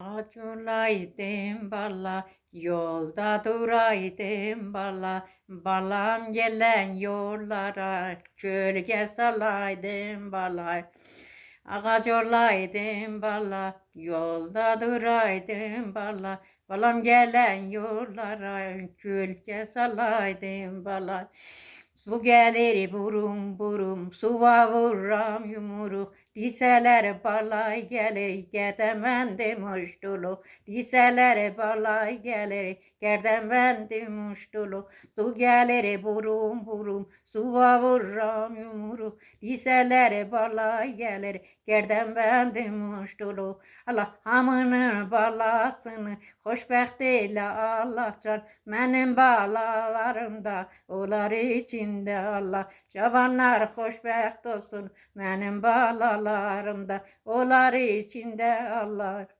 Acılaydım bala, yolda duraydım bala, balam gelen yollara, gölge salaydım bala. Ağaç olaydım bala, yolda duraydım bala, balam gelen yollara, gölge salaydım bala. Su gelir burum burum, suva vuram yumruk, diseler balay gelir, gerdemendim uçtulu. Diseler balay gelir, gerdemendim uçtulu. Su gelir burum burum, suva vuram yumruk, diseler balay gelir, gerdemendim uçtulu. Allah hamının balasını, xoşbəxt elə Allah can, mənim balalarımda, onlar içində Allah. Cavanlar xoşbəxt olsun, mənim balalarımda, onlar içində Allah.